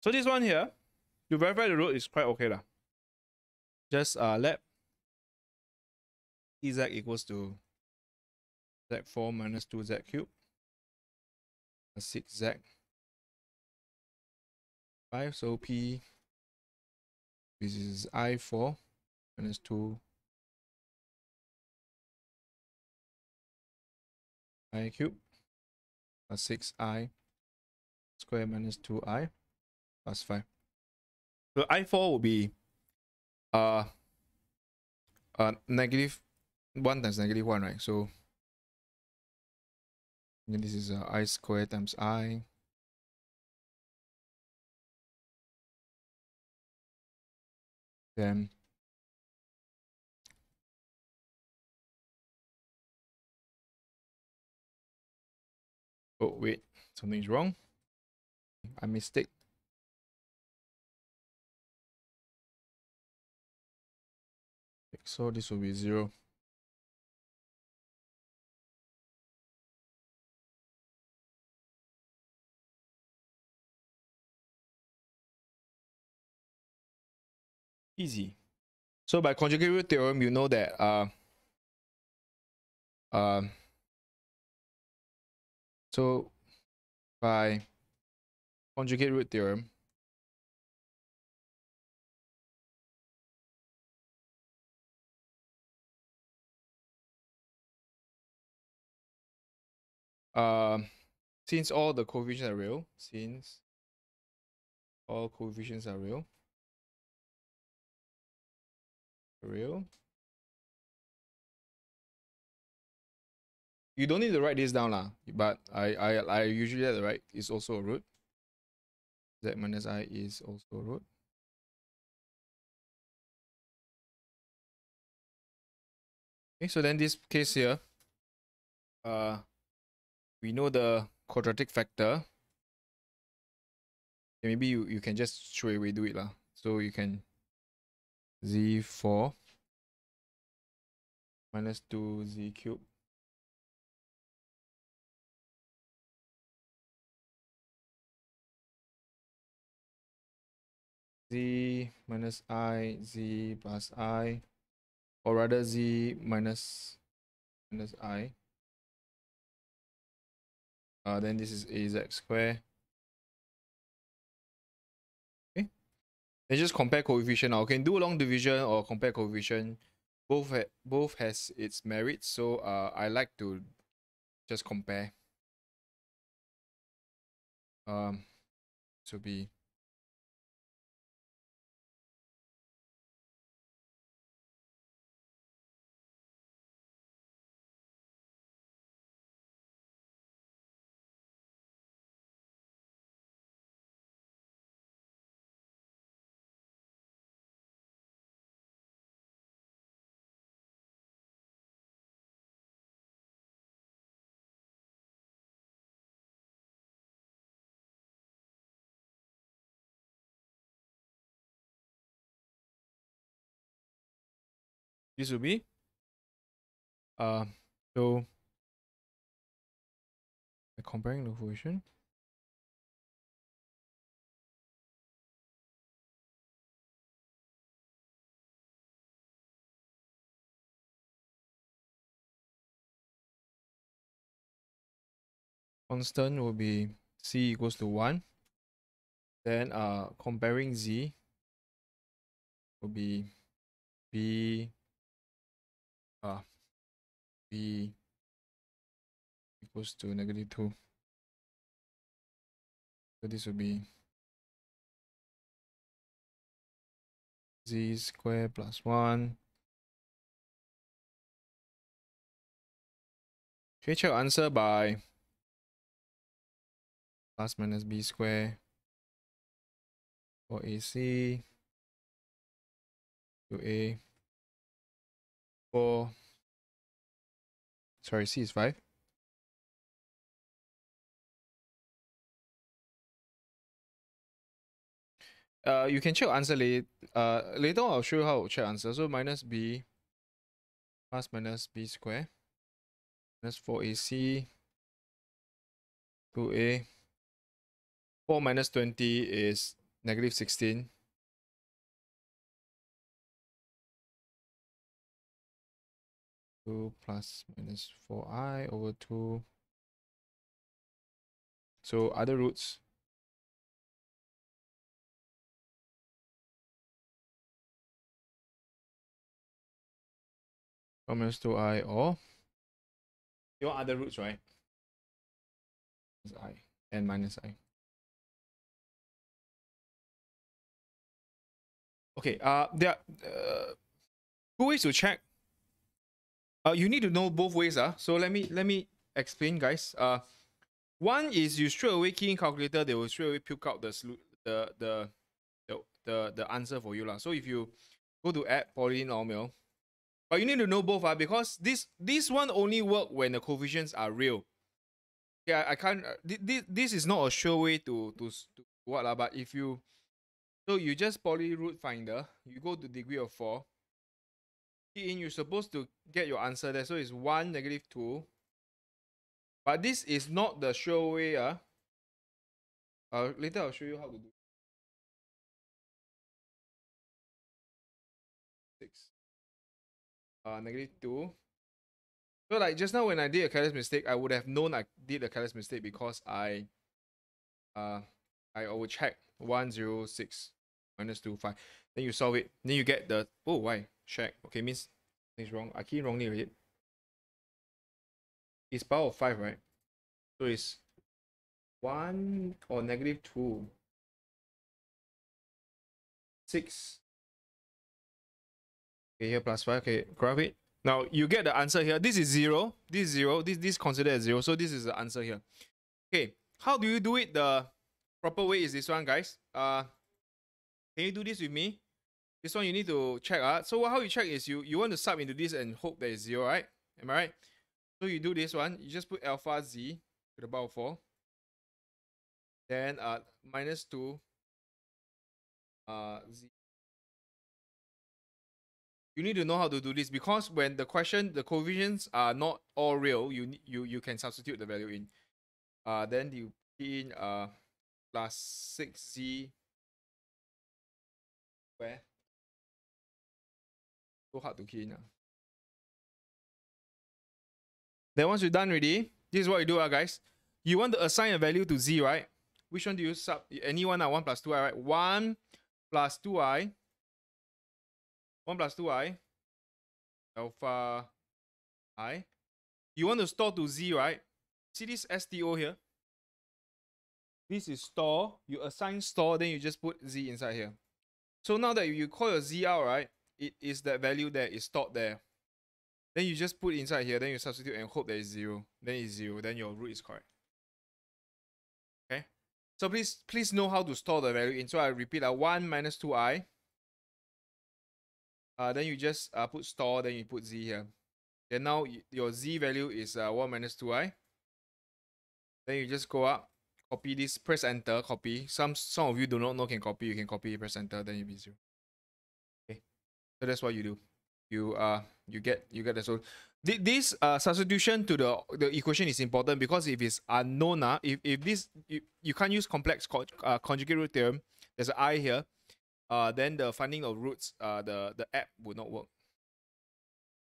So this one here, to verify the root is quite okay lah. Just let ez equals to z4 minus 2z cubed plus 6z 5. So p, this is I4 minus 2 I cubed plus 6i square minus 2i plus 5. So I4 will be negative 1 times negative 1, right? So this is I squared times I. Then oh wait, something's wrong. I mistake. So this will be 0. Easy. So by conjugate root theorem, you know that so by conjugate root theorem, since all the coefficients are real, since all coefficients are real, you don't need to write this down lah, but I usually like to write is also a root. Z minus I is also a root. Okay, so then this case here, we know the quadratic factor. Okay, maybe you can just straight away do it lah. So you can z4 minus 2z cubed z minus I, z plus I, or rather z minus I. Then this is az square. Okay. Then just compare coefficient. Now, can do long division or compare coefficient. Both has its merits. So I like to just compare. To be this will be so comparing the coefficient. Constant will be c equals to 1. Then comparing z will be b equals to negative 2. So this will be z squared plus 1. Okay, check answer by plus minus b square for AC to A for, sorry, C is 5. You can check answer later. Later on, I'll show you how to check answer. So minus b plus minus b square minus 4ac 2a. 4 minus 20 is negative 16. Two plus minus 4i over 2. So other roots. Minus 2i or you want other roots, right? I and minus I. Okay, there are two ways to check. You need to know both ways. So let me explain, guys. One is you straight away key in calculator, they will straight away puke out the answer for you. So if you go to add polynomial, but you need to know both because this one only work when the coefficients are real. Yeah, I can't. This is not a sure way to what but if you you just poly root finder, you go to degree of 4. Key in, you're supposed to get your answer there. So it's 1, negative 2. But this is not the sure way. Later I'll show you how to do 6. Negative 2. So like just now when I did a careless mistake, I would have known I did a careless mistake because I will check 1, 0, 6 minus 2, 5. Then you solve it. Then you get the why? Check. Okay, means it's wrong. I key wrongly right? It's power of 5, right? So it's 1 or negative 2. 6. Okay, here plus 5. Okay, graph it. Now you get the answer here. This is 0. This is 0. This considered as 0. So this is the answer here. Okay, how do you do it? The proper way is this one, guys. Can you do this with me? This one you need to check. So how you check is you want to sub into this and hope that it's 0, right? Am I right? So you do this one. You just put alpha z to the power of 4. Then minus 2 z. You need to know how to do this because when the coefficients are not all real, you can substitute the value in. Then you key in plus 6z square. So hard to key in. Then once you're done already, this is what you do, guys. You want to assign a value to z, right? Which one do you sub? Anyone? 1 plus 2i, right? 1 plus 2i. 1 plus 2i. Alpha I. You want to store to z, right? See this STO here? This is store. You assign store, then you just put z inside here. So now that you call your z out, right? It is that value that is stored there. Then you just put inside here, then you substitute and hope that it's 0. Then it's 0, then your root is correct. Okay? So please know how to store the value in. So I repeat, 1 minus 2i. Then you just put store, then you put z here. Then now your z value is 1 minus 2i. Then you just go up, copy this, press enter, copy. Some of you do not know can copy. You can copy, press enter, then you'll be 0. Okay, so that's what you do. You get the so this substitution to the equation is important because if it's unknown, if this you can't use complex conjugate root theorem. There's an I here. Then the finding of roots, the app will not work.